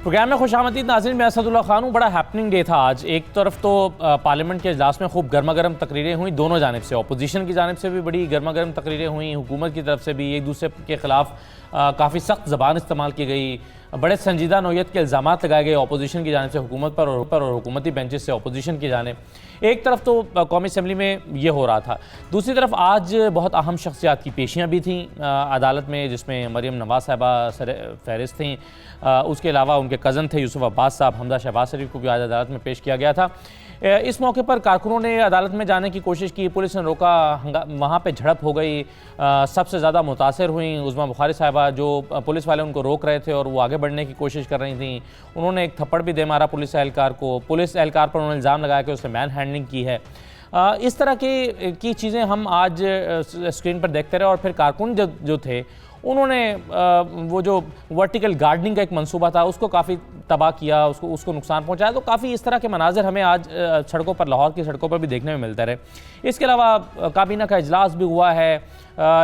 Programme میں خوش آمدید ناظرین، میں اسد اللہ خان ہوں۔ بڑا ہیپننگ ڈے تھا آج۔ ایک طرف تو پارلیمنٹ کے اجلاس میں خوب گرما گرم تقریریں ہوئیں دونوں جانب سے، اپوزیشن کی جانب سے بھی بڑی گرما گرم تقریریں ہوئیں، حکومت کی طرف سے بھی ایک دوسرے کے خلاف کافی سخت زبان استعمال کی گئی، بڑے سنجیدہ نوعیت کے الزامات لگائے گئے اپوزیشن کی جانب سے حکومت پر اور حکومتی بینچز سے اپوزیشن کی جانب۔ ایک طرف تو قومی اسمبلی میں یہ ہو رہا تھا، دوسری طرف آج بہت اہم شخصیات کی پیشیاں بھی تھیں عدالت میں، جس میں مریم نواز صاحبہ سر فہرست تھیں، اس کے علاوہ ان کے کزن تھے یوسف عباس صاحب، حمزہ شہباز شریف کو بھی آج عدالت میں پیش کیا گیا تھا۔ اس موقع پر کارکنوں نے عدالت میں جانے کی کوشش کی، پولیس نے روکا، وہاں پہ جھڑپ ہو گئی، سب سے زیادہ متاثر ہوئیں عظمیٰ بخاری صاحبہ، جو پولیس والے ان کو روک رہے تھے اور وہ آگے بڑھنے کی کوشش کر رہی تھیں، انہوں نے ایک تھپڑ بھی دے مارا پولیس اہلکار کو، پولیس اہلکار پر انہوں نے الزام لگایا کہ اس نے مین ہینڈلنگ کی ہے۔ اس طرح کی چیزیں ہم آج اسکرین پر دیکھتے رہے، اور پھر کارکن جو تھے انہوں نے وہ جو ورٹیکل گارڈننگ کا ایک منصوبہ تھا اس کو کافی تباہ کیا، اس کو نقصان پہنچایا۔ تو کافی اس طرح کے مناظر ہمیں آج سڑکوں پر، لاہور کی سڑکوں پر بھی دیکھنے میں ملتے رہے۔ اس کے علاوہ کابینہ کا اجلاس بھی ہوا ہے،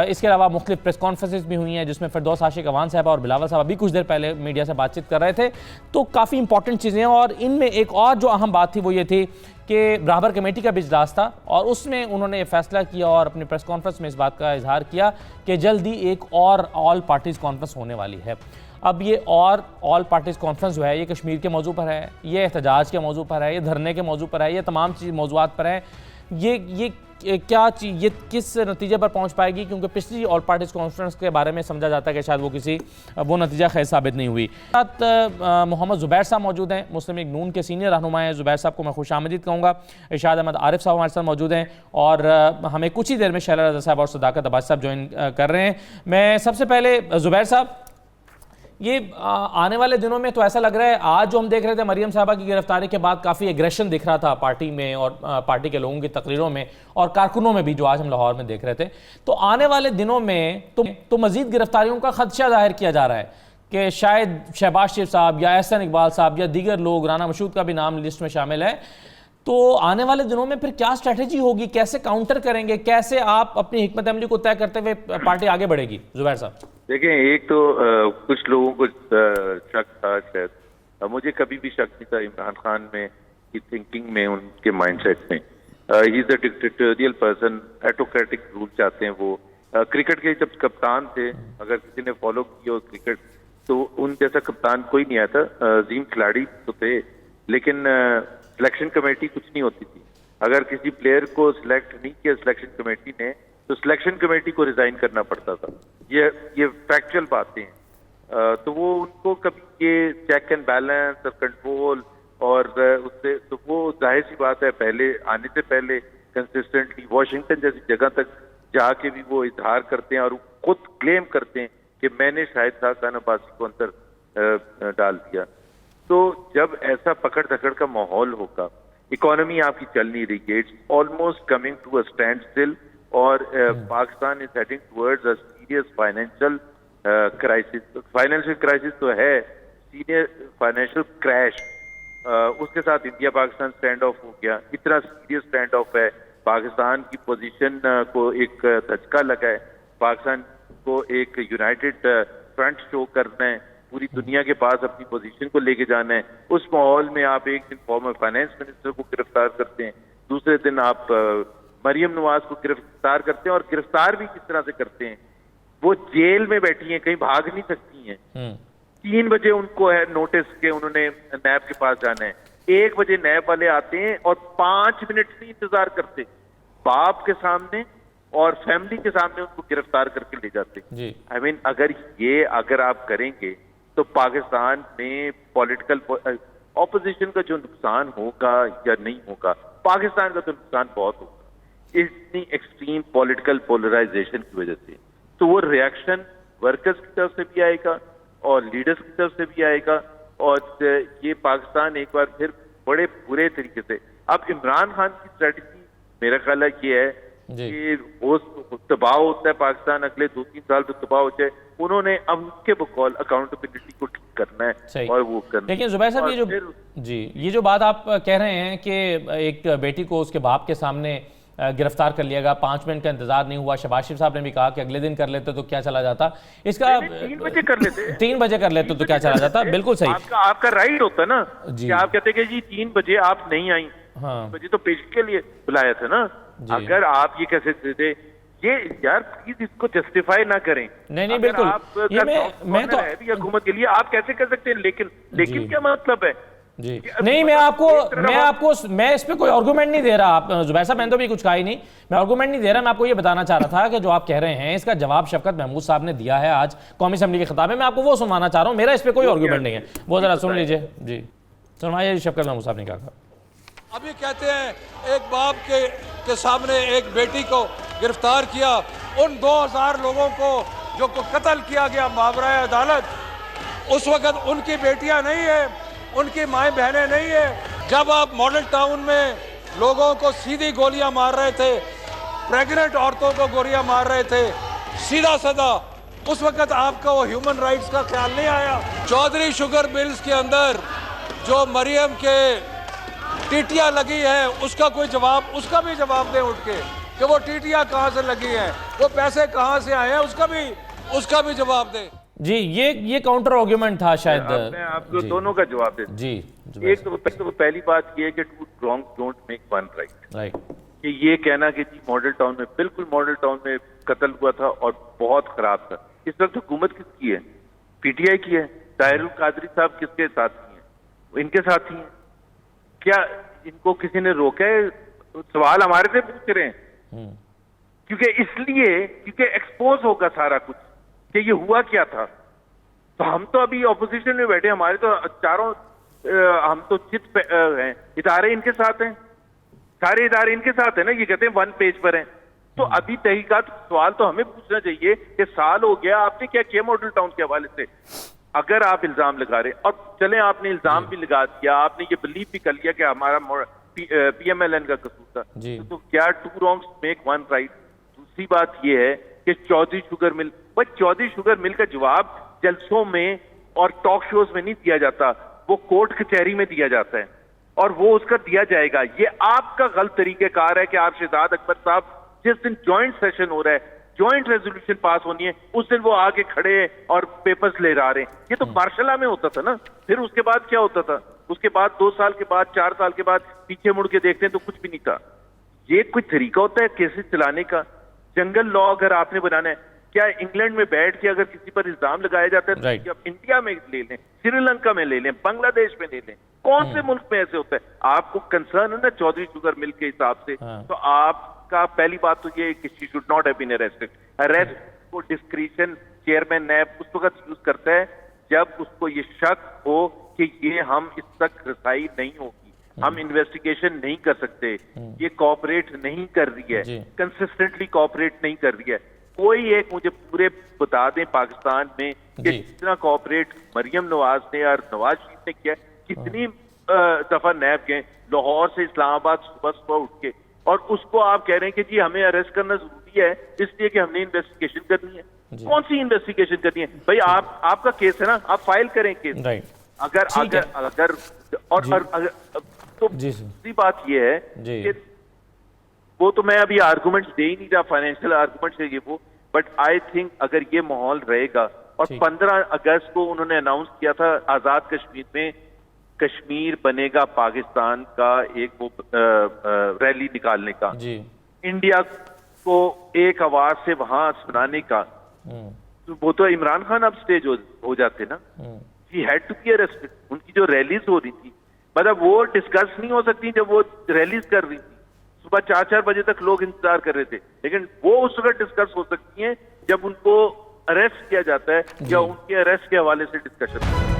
اس کے علاوہ مختلف پریس کانفرنسز بھی ہوئی ہیں جس میں فردوس عاشق اعوان صاحبہ اور بلاول صاحبہ بھی کچھ دیر پہلے میڈیا سے بات چیت کر رہے تھے۔ تو کافی امپورٹنٹ چیزیں ہیں، اور ان میں ایک اور جو اہم بات تھی وہ یہ تھی کہ رہبر کمیٹی کا بھی اجلاس تھا، اور اس میں انہوں نے فیصلہ کیا اور اپنی پریس کانفرنس میں اس بات کا اظہار کیا کہ جلد ہی ایک اور آل پارٹیز کانفرنس ہونے والی ہے۔ اب یہ اور آل پارٹیز کانفرنس جو ہے یہ کشمیر کے موضوع پر ہے، یہ احتجاج کے موضوع پر ہے، یہ دھرنے کے موضوع پر ہے، یہ تمام موضوعات پر ہے۔ یہ کس نتیجے پر پہنچ پائے گی، کیونکہ پچھلی آل پارٹیز کانفرنس کے بارے میں سمجھا جاتا ہے کہ شاید وہ نتیجہ خیز ثابت نہیں ہوئی۔ ساتھ محمد زبیر صاحب موجود ہیں، مسلم لیگ نون کے سینئر رہنما ہیں، زبیر صاحب کو میں خوش آمدید کہوں گا۔ ارشاد احمد عارف صاحب ہمارے ساتھ موجود ہیں، اور ہمیں کچھ ہی دیر میں شیلا رضا صاحب اور صداقت عباس صاحب جوائن کر رہے ہیں۔ میں سب سے پہلے زبیر صاحب، یہ آنے والے دنوں میں تو ایسا لگ رہا ہے، آج جو ہم دیکھ رہے تھے مریم صاحبہ کی گرفتاری کے بعد کافی ایگریشن دکھ رہا تھا پارٹی میں اور پارٹی کے لوگوں کی تقریروں میں اور کارکنوں میں بھی، جو آج ہم لاہور میں دیکھ رہے تھے۔ تو آنے والے دنوں میں تو مزید گرفتاریوں کا خدشہ ظاہر کیا جا رہا ہے کہ شاید شہباز شریف صاحب یا احسن اقبال صاحب یا دیگر لوگ، رانا مشہود کا بھی نام لسٹ میں شامل ہے۔ تو آنے والے دنوں میں پھر کیا اسٹریٹجی ہوگی، کیسے کاؤنٹر کریں گے، کیسے آپ اپنی حکمت عملی کو طے کرتے ہوئے پارٹی آگے بڑھے گی؟ زبیر صاحب دیکھیں، ایک تو کچھ لوگوں کو شک تھا، شاید مجھے کبھی بھی شک نہیں تھا عمران خان میں کی تھنکنگ میں، ان کے مائنڈ سیٹ میں۔ ہی از اے ڈکٹیٹوریل پرسن، ایٹوکریٹک رول چاہتے ہیں وہ۔ کرکٹ کے جب کپتان تھے، اگر کسی نے فالو کی ہو کرکٹ، تو ان جیسا کپتان کوئی نہیں آیا تھا۔ عظیم کھلاڑی تو تھے، لیکن سلیکشن کمیٹی کچھ نہیں ہوتی تھی۔ اگر کسی پلیئر کو سلیکٹ نہیں کیا سلیکشن کمیٹی نے تو سلیکشن کمیٹی کو ریزائن کرنا پڑتا تھا۔ یہ فیکچوئل باتیں ہیں۔ تو وہ ان کو کبھی یہ چیک اینڈ بیلنس اور کنٹرول، اور اس سے تو وہ ظاہر سی بات ہے پہلے آنے سے پہلے کنسسٹنٹلی واشنگٹن جیسی جگہ تک جا کے بھی وہ اظہار کرتے ہیں اور خود کلیم کرتے ہیں کہ میں نے شاہد خان عباسی کو اندر ڈال دیا۔ تو جب ایسا پکڑ دھکڑ کا ماحول ہوگا، اکانومی آپ کی چل نہیں رہی ہے، it's almost coming to a stand still, اور Pakistan is heading towards a serious financial crisis. Financial crisis تو ہے، سیریس فائنینشیل کریش۔ اس کے ساتھ انڈیا پاکستان اسٹینڈ آف ہو گیا، اتنا سیریس اسٹینڈ آف ہے، پاکستان کی پوزیشن کو ایک دھچکا لگا ہے، پاکستان کو ایک یونائٹڈ فرنٹ شو کرنا ہے، پوری دنیا کے پاس اپنی پوزیشن کو لے کے جانا ہے۔ اس ماحول میں آپ ایک دن فارمر فائنانس منسٹر کو گرفتار کرتے ہیں، دوسرے دن آپ مریم نواز کو گرفتار کرتے ہیں، اور گرفتار بھی کس طرح سے کرتے ہیں؟ وہ جیل میں بیٹھی ہیں، کہیں بھاگ نہیں سکتی ہیں۔ 3 بجے ان کو ہے نوٹس کہ انہوں نے نیب کے پاس جانا ہے، 1 بجے نیب والے آتے ہیں اور 5 منٹ سے انتظار کرتے، باپ کے سامنے اور فیملی کے سامنے ان کو گرفتار کر کے لے جاتے۔ آئی مین اگر آپ کریں گے تو پاکستان میں پولیٹیکل اپوزیشن کا جو نقصان ہوگا یا نہیں ہوگا، پاکستان کا تو نقصان بہت ہوگا اتنی ایکسٹریم پولیٹیکل پولرائزیشن کی وجہ سے۔ تو وہ ریئیکشن ورکرز کی طرف سے بھی آئے گا اور لیڈرز کی طرف سے بھی آئے گا، اور یہ پاکستان ایک بار پھر بڑے برے طریقے سے۔ اب عمران خان کی اسٹریٹجی میرا خیال ہے یہ ہے کہ وہ تباہ ہوتا ہے پاکستان، اگلے 2-3 سال تو تباہ ہو جائے، انہوں نے اب کے بقول اکاؤنٹیبلٹی کو ٹھیک کرنا ہے اور وہ کرنا ہے۔ لیکن زبیر صاحب یہ جو بات آپ کہہ رہے ہیں کہ ایک بیٹی کو اس کے باپ کے سامنے گرفتار کر لیا گیا, 5 منٹ کا انتظار نہیں ہوا. شہباز شریف صاحب نے بھی کہا کہ اگلے دن کر لیتے تو کیا چلا جاتا, اس کا 3 بجے کر لیتے, 3 بجے کر لیتے تو کیا چلا جاتا. بالکل صحیح, آپ کا رائٹ ہوتا ہے نا کہ آپ کہتے کہ جی 3 بجے آپ نہیں آئیں, 3 بجے تو پیش کے لیے بلایا تھا نا. اگر آپ یہ کہہ سکتے تھے, یہ یار پلیز اس کو جسٹیفائی نہ کریں. نہیں بالکل, میں تو حکومت کے لیے آپ کیسے کر سکتے ہیں, لیکن کیا مطلب ہے جی نہیں, میں اس پہ کوئی آرگومنٹ نہیں دے رہا. آپ زبیر صاحب میں تو بھی کچھ کہا ہی نہیں, میں آرگومنٹ نہیں دے رہا. میں آپ کو یہ بتانا چاہ رہا تھا کہ جو آپ کہہ رہے ہیں اس کا جواب شفقت محمود صاحب نے دیا ہے آج قومی اسمبلی کے خطاب میں. میں آپ کو وہ سنوانا چاہ رہا ہوں, میرا اس پہ کوئی آرگومنٹ نہیں ہے, وہ ذرا سن لیجئے. جی سنوائیے شفقت محمود صاحب نے کہا. ابھی کہتے ہیں ایک باپ کے سامنے ایک بیٹی کو گرفتار کیا, ان 2000 لوگوں کو جو قتل کیا گیا ماورائے عدالت, اس وقت ان کی بیٹیاں نہیں ہیں, ان کی مائیں بہنیں نہیں ہیں. جب آپ ماڈل ٹاؤن میں لوگوں کو سیدھی گولیاں مار رہے تھے, پریگننٹ عورتوں کو گولیاں مار رہے تھے سیدھا سادہ, اس وقت آپ کا وہ ہیومن رائٹس کا خیال نہیں آیا. چودھری شوگر ملز کے اندر جو مریم کے ٹیٹیاں لگی ہیں, اس کا کوئی جواب, اس کا بھی جواب دیں اٹھ کے کہ وہ ٹیٹیاں کہاں سے لگی ہیں, وہ پیسے کہاں سے آئے ہیں, اس کا بھی جواب دیں. جی یہ کاؤنٹر آرگومنٹ تھا شاید. میں آپ کو دونوں کا جواب دیتا ہوں. جی ایک تو پہلی بات یہ ہے کہ two wrongs don't make one right. کہ یہ کہنا کہ جی ماڈل ٹاؤن میں, بالکل ماڈل ٹاؤن میں قتل ہوا تھا اور بہت خراب تھا. اس وقت حکومت کس کی ہے؟ پی ٹی آئی کی ہے. طاہر القادری صاحب کس کے ساتھی ہیں؟ ان کے ساتھی ہیں. کیا ان کو کسی نے روکا ہے؟ سوال ہمارے سے پوچھ رہے ہیں کیونکہ ایکسپوز ہوگا سارا کچھ کہ یہ ہوا کیا تھا. تو ہم تو ابھی اپوزیشن میں بیٹھے, ہمارے تو چاروں ہم تو چت پہ ہیں, ادارے ان کے ساتھ ہیں, سارے ادارے ان کے ساتھ ہیں نا. یہ کہتے ہیں 1 پیج پر ہیں. تو ابھی تحقیقات, سوال تو ہمیں پوچھنا چاہیے کہ سال ہو گیا, آپ نے کیا کیا ماڈل ٹاؤن کے حوالے سے؟ اگر آپ الزام لگا رہے, اور چلیں آپ نے الزام بھی لگا دیا, آپ نے یہ بلیو بھی کر لیا کہ ہمارا پی ایم ایل این کا قصور تھا, تو کیا 2 wrongs میک 1 right؟ دوسری بات یہ ہے کہ چودھری شوگر مل, بس چودھری شوگر مل کا جواب جلسوں میں اور ٹاک شوز میں نہیں دیا جاتا, وہ کورٹ کچہری میں دیا جاتا ہے, اور وہ اس کا دیا جائے گا. یہ آپ کا غلط طریقہ کار ہے کہ آپ شہزاد اکبر صاحب جس دن جوائنٹ سیشن ہو رہا ہے, جوائنٹ ریزولوشن پاس ہونی ہے, اس دن وہ آگے کھڑے اور پیپرز لے رہے ہیں. یہ تو مارشلہ میں ہوتا تھا نا. پھر اس کے بعد کیا ہوتا تھا؟ اس کے بعد 2 سال کے بعد 4 سال کے بعد پیچھے مڑ کے دیکھتے ہیں تو کچھ بھی نہیں تھا. یہ کوئی طریقہ ہوتا ہے کیسز چلانے کا؟ جنگل لا اگر آپ نے بنانا ہے, کیا انگلینڈ میں بیٹھ کے اگر کسی پر الزام لگایا جاتا ہے تو انڈیا میں لے لیں, سری لنکا میں لے لیں, بنگلہ دیش میں لے لیں, کون سے ملک میں ایسے ہوتا ہے؟ آپ کو کنسرن ہے نا چودھری شوگر مل کے حساب سے, تو آپ کا پہلی بات تو یہ ہے کہ she should not have been arrested. Arrest کو ڈسکریشن چیئرمین نیب اس وقت یوز کرتا ہے جب اس کو یہ شک ہو کہ یہ ہم اس تک رسائی نہیں ہوگی, ہم انویسٹیگیشن نہیں کر سکتے, یہ کوآپریٹ نہیں کر رہی ہے, کنسسٹنٹلی کوآپریٹ نہیں کر رہی ہے. کوئی ایک مجھے پورے بتا دیں پاکستان میں کہ جتنا کوآپریٹ مریم نواز نے اور نواز شریف نے کیا, کتنی دفعہ نیب گئے لاہور سے اسلام آباد صبح اٹھ کے, اور اس کو آپ کہہ رہے ہیں کہ جی ہمیں اریسٹ کرنا ضروری ہے اس لیے کہ ہم نے انویسٹیگیشن کرنی ہے. کون سی انویسٹیگیشن کرنی ہے بھائی؟ آپ کا کیس ہے نا, آپ فائل کریں کیس. اگر تو دوسری بات یہ ہے کہ وہ تو میں ابھی آرگومنٹ دے ہی نہیں رہا, فائنینشیل آرگومنٹ ہے یہ وہ, بٹ آئی تھنک اگر یہ ماحول رہے گا, اور 15 اگست کو انہوں نے اناؤنس کیا تھا آزاد کشمیر میں کشمیر بنے گا پاکستان کا ایک وہ ریلی نکالنے کا, انڈیا کو ایک آواز سے وہاں سنانے کا, وہ تو عمران خان اب سٹیج ہو جاتے نا. He had to be arrested. ان کی جو ریلیز ہو رہی تھی, مطلب وہ ڈسکس نہیں ہو سکتی جب وہ ریلیز کر رہی تھی, صبح 4 بجے تک لوگ انتظار کر رہے تھے, لیکن وہ اس وقت ڈسکس ہو سکتی ہیں جب ان کو اریسٹ کیا جاتا ہے یا ان کے اریسٹ کے حوالے سے ڈسکشن.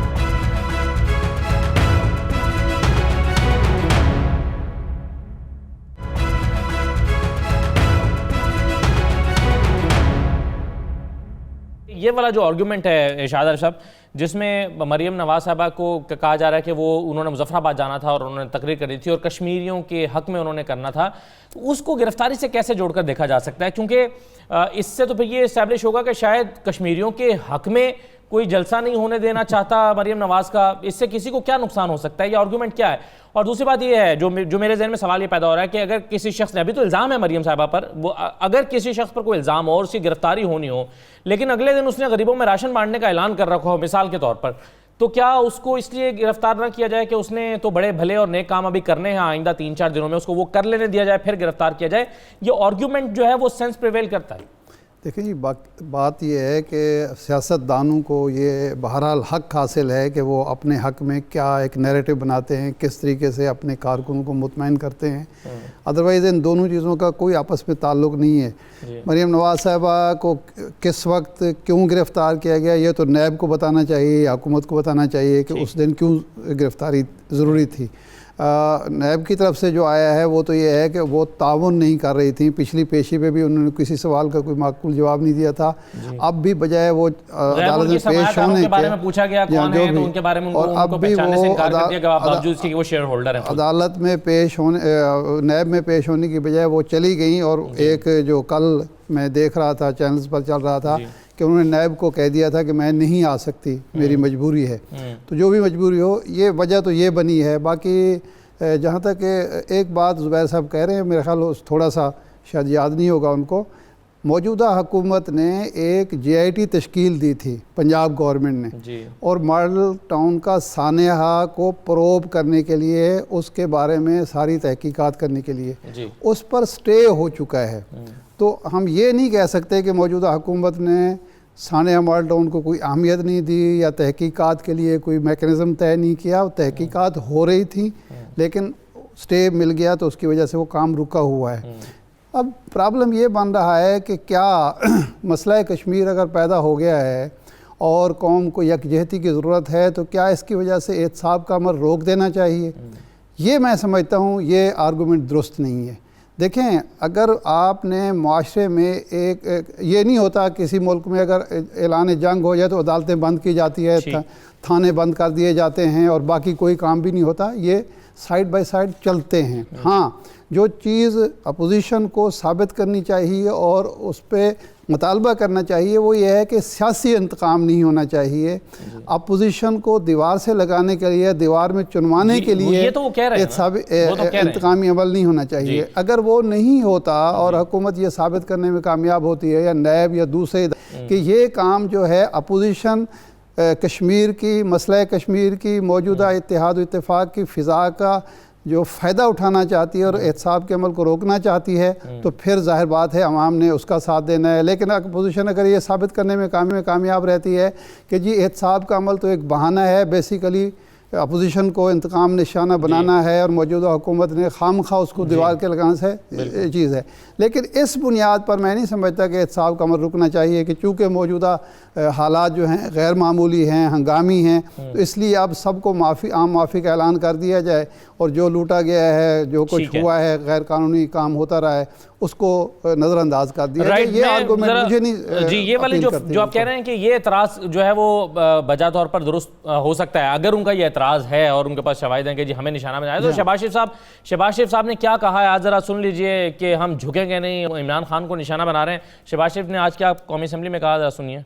یہ والا جو آرگومنٹ ہے شہزاد صاحب, جس میں مریم نواز صاحبہ کو کہا جا رہا ہے کہ وہ انہوں نے مظفر آباد جانا تھا اور انہوں نے تقریر کری تھی اور کشمیریوں کے حق میں انہوں نے کرنا تھا, تو اس کو گرفتاری سے کیسے جوڑ کر دیکھا جا سکتا ہے؟ کیونکہ اس سے تو پھر یہ اسٹیبلش ہوگا کہ شاید کشمیریوں کے حق میں کوئی جلسہ نہیں ہونے دینا چاہتا مریم نواز کا، اس سے کسی کو کیا نقصان ہو سکتا ہے؟ یہ آرگومنٹ کیا ہے؟ اور دوسری بات یہ ہے جو میرے ذہن میں سوال یہ پیدا ہو رہا ہے کہ اگر کسی شخص نے، ابھی تو الزام ہے مریم صاحبہ پر، وہ اگر کسی شخص پر کوئی الزام ہو اور اس کی گرفتاری ہونی ہو، لیکن اگلے دن اس نے غریبوں میں راشن بانٹنے کا اعلان کر رکھا ہو مثال کے طور پر، تو کیا اس کو اس لیے گرفتار نہ کیا جائے کہ اس نے تو بڑے بھلے اور نیک کام ابھی کرنے ہیں آئندہ 3-4 دنوں میں، اس کو وہ کر لینے دیا جائے پھر گرفتار کیا جائے؟ یہ آرگیومنٹ جو ہے وہ سینس پریویل کرتا ہے؟ دیکھیں جی، بات یہ ہے کہ سیاست دانوں کو یہ بہرحال حق حاصل ہے کہ وہ اپنے حق میں کیا ایک نیریٹو بناتے ہیں، کس طریقے سے اپنے کارکنوں کو مطمئن کرتے ہیں، ادروائز ان دونوں چیزوں کا کوئی آپس میں تعلق نہیں ہے۔ مریم نواز صاحبہ کو کس وقت کیوں گرفتار کیا گیا یہ تو نیب کو بتانا چاہیے یا حکومت کو بتانا چاہیے کہ اس دن کیوں گرفتاری ضروری تھی۔ نیب کی طرف سے جو آیا ہے وہ تو یہ ہے کہ وہ تعاون نہیں کر رہی تھیں، پچھلی پیشی پہ بھی انہوں نے کسی سوال کا کوئی معقول جواب نہیں دیا تھا، اب بھی بجائے وہ عدالت میں پیش ہونے کے بارے میں پوچھا گیا کون ہے تو ان کے بارے میں ان کو پہچاننے سے انکار کر دیا کہ باوجود کہ وہ شیئر ہولڈر ہیں، عدالت میں پیش ہونے، نیب میں پیش ہونے کی بجائے وہ چلی گئیں، اور ایک جو کل میں دیکھ رہا تھا چینلز پر چل رہا تھا کہ انہوں نے نیب کو کہہ دیا تھا کہ میں نہیں آ سکتی، میری مجبوری ہے۔ تو جو بھی مجبوری ہو، یہ وجہ تو یہ بنی ہے۔ باقی جہاں تک ایک بات زبیر صاحب کہہ رہے ہیں، میرے خیال تھوڑا سا شاید یاد نہیں ہوگا ان کو، موجودہ حکومت نے ایک GIT تشکیل دی تھی پنجاب گورنمنٹ نے، اور ماڈل ٹاؤن کا سانحہ کو پروب کرنے کے لیے، اس کے بارے میں ساری تحقیقات کرنے کے لیے، اس پر سٹے ہو چکا ہے۔ تو ہم یہ نہیں کہہ سکتے کہ موجودہ حکومت نے سانحہ ماڈل ٹاؤن کو کوئی اہمیت نہیں دی یا تحقیقات کے لیے کوئی میکنزم طے نہیں کیا۔ تحقیقات ہو رہی تھیں لیکن سٹے مل گیا تو اس کی وجہ سے وہ کام رکا ہوا ہے۔ اب پرابلم یہ بن رہا ہے کہ کیا مسئلہ کشمیر اگر پیدا ہو گیا ہے اور قوم کو یکجہتی کی ضرورت ہے تو کیا اس کی وجہ سے احتساب کا عمل روک دینا چاہیے؟ یہ میں سمجھتا ہوں یہ آرگومنٹ درست نہیں ہے۔ دیکھیں، اگر آپ نے معاشرے میں ایک یہ نہیں ہوتا کسی ملک میں اگر اعلان جنگ ہو جائے تو عدالتیں بند کی جاتی ہے، تھانے بند کر دیے جاتے ہیں اور باقی کوئی کام بھی نہیں ہوتا، یہ سائیڈ بائی سائیڈ چلتے ہیں۔ ہاں، جو چیز اپوزیشن کو ثابت کرنی چاہیے اور اس پہ مطالبہ کرنا چاہیے وہ یہ ہے کہ سیاسی انتقام نہیں ہونا چاہیے، اپوزیشن کو دیوار سے لگانے کے لیے، دیوار میں چنوانے کے لیے انتقامی عمل نہیں ہونا چاہیے۔ اگر وہ نہیں ہوتا اور حکومت یہ ثابت کرنے میں کامیاب ہوتی ہے یا نیب یا دوسرے کہ یہ کام جو ہے اپوزیشن کشمیر کی، مسئلہ کشمیر کی، موجودہ اتحاد و اتفاق کی فضا کا جو فائدہ اٹھانا چاہتی ہے اور احتساب کے عمل کو روکنا چاہتی ہے، تو پھر ظاہر بات ہے عوام نے اس کا ساتھ دینا ہے۔ لیکن اپوزیشن اگر یہ ثابت کرنے میں کامیاب رہتی ہے کہ جی احتساب کا عمل تو ایک بہانہ ہے، بیسیکلی اپوزیشن کو انتقام نشانہ بنانا ہے اور موجودہ حکومت نے خامخواہ اس کو دیوار کے لگانا سے چیز ہے، لیکن اس بنیاد پر میں نہیں سمجھتا کہ احتساب کا عمل رکنا چاہیے کہ چونکہ موجودہ حالات جو ہیں غیر معمولی ہیں، ہنگامی ہیں، تو اس لیے اب سب کو عام معافی کا اعلان کر دیا جائے اور جو لوٹا گیا ہے، جو کچھ ہوا ہے، غیر قانونی کام ہوتا رہا ہے، اس کو نظر انداز کر دیا جائے۔ یہ آرگومنٹ مجھے نہیں جی، یہ والی جو آپ کہہ رہے ہیں کہ یہ اعتراض جو ہے وہ بجا طور پر درست ہو سکتا ہے اگر ان کا یہ اعتراض ہے اور ان کے پاس شواہد ہیں کہ جی ہمیں نشانہ بنایا۔ تو شہباز شریف صاحب نے کیا کہا ہے آج ذرا سن لیجئے کہ ہم جھکیں گے نہیں، عمران خان کو نشانہ بنا رہے ہیں۔ شہباز شریف نے آج کیا قومی اسمبلی میں کہا، ذرا سنیے۔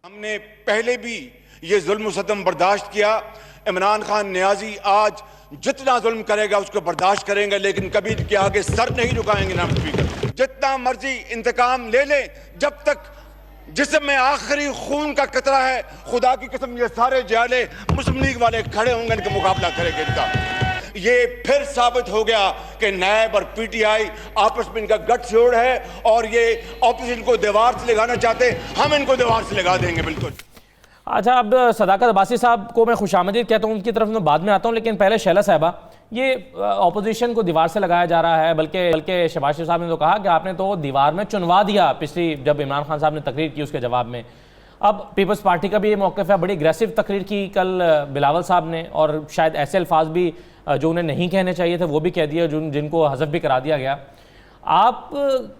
ہم نے پہلے بھی یہ ظلم و ستم برداشت کیا، عمران خان نیازی آج جتنا ظلم کرے گا اس کو برداشت کریں گے، لیکن کبھی کے آگے سر نہیں جھکائیں گے۔ جتنا مرضی انتقام لے لیں، جب تک جسم میں آخری خون کا قطرہ ہے، خدا کی قسم یہ سارے جالے مسلم لیگ والے کھڑے ہوں گے، ان کا مقابلہ کریں گے۔ ان کا یہ پھر ثابت ہو گیا کہ نیب اور PTI آپس میں ان کا گٹ جوڑ ہے اور یہ اپوزیشن کو دیوار سے لگانا چاہتے ہیں، ہم ان کو دیوار سے لگا دیں گے بالکل۔ اچھا، اب صداقت عباسی صاحب کو میں خوش آمدید کہتا ہوں، ان کی طرف میں بعد میں آتا ہوں، لیکن پہلے شیلا صاحبہ، یہ اپوزیشن کو دیوار سے لگایا جا رہا ہے، بلکہ شہباز شریف صاحب نے تو کہا کہ آپ نے تو دیوار میں چنوا دیا پچھلی جب عمران خان صاحب نے تقریر کی اس کے جواب میں۔ اب پیپلز پارٹی کا بھی یہ موقف ہے، بڑی اگریسو تقریر کی کل بلاول صاحب نے، اور شاید ایسے الفاظ بھی جو انہیں نہیں کہنے چاہیے تھے وہ بھی کہہ دیے، جن کو حذف بھی کرا دیا گیا۔ آپ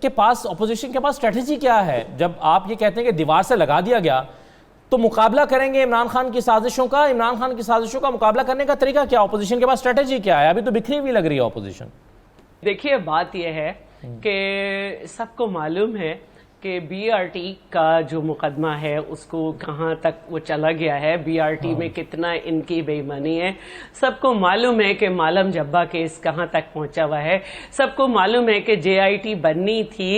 کے پاس، اپوزیشن کے پاس اسٹریٹجی کیا ہے جب آپ یہ کہتے ہیں کہ دیوار سے لگا دیا گیا، تو مقابلہ کریں گے عمران خان کی سازشوں کا؟ عمران خان کی سازشوں کا مقابلہ کرنے کا طریقہ کیا؟ اپوزیشن کے پاس اسٹریٹجی کیا ہے؟ ابھی تو بکھری ہوئی لگ رہی ہے اپوزیشن۔ دیکھیے، بات یہ ہے کہ سب کو معلوم ہے کہ بی آر ٹی کا جو مقدمہ ہے اس کو کہاں تک وہ چلا گیا ہے, بی آر ٹی میں کتنا ان کی بے ایمانی ہے. سب کو معلوم ہے کہ مالم جبا کیس کہاں تک پہنچا ہوا ہے. سب کو معلوم ہے کہ جے آئی ٹی بننی تھی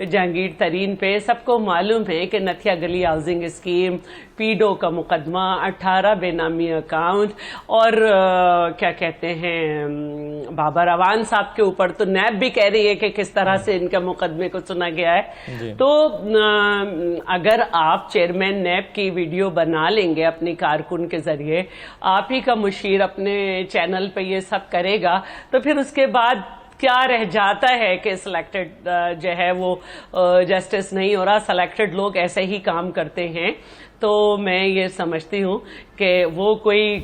جہانگیر ترین پہ. سب کو معلوم ہے کہ نتھیا گلی ہاؤسنگ اسکیم, پیڈو کا مقدمہ, 18 بے نامی اکاؤنٹ, اور کیا کہتے ہیں بابر اعوان صاحب کے اوپر تو نیب بھی کہہ رہی ہے کہ کس طرح سے ان کا مقدمے کو سنا گیا ہے. تو اگر آپ چیئرمین نیب کی ویڈیو بنا لیں گے اپنی کارکن کے ذریعے, آپ ہی کا مشیر اپنے چینل پہ یہ سب کرے گا, تو پھر اس کے بعد کیا رہ جاتا ہے کہ سلیکٹڈ جو ہے وہ جسٹس نہیں ہو رہا. سلیکٹڈ لوگ ایسے ہی کام کرتے ہیں. تو میں یہ سمجھتی ہوں کہ وہ کوئی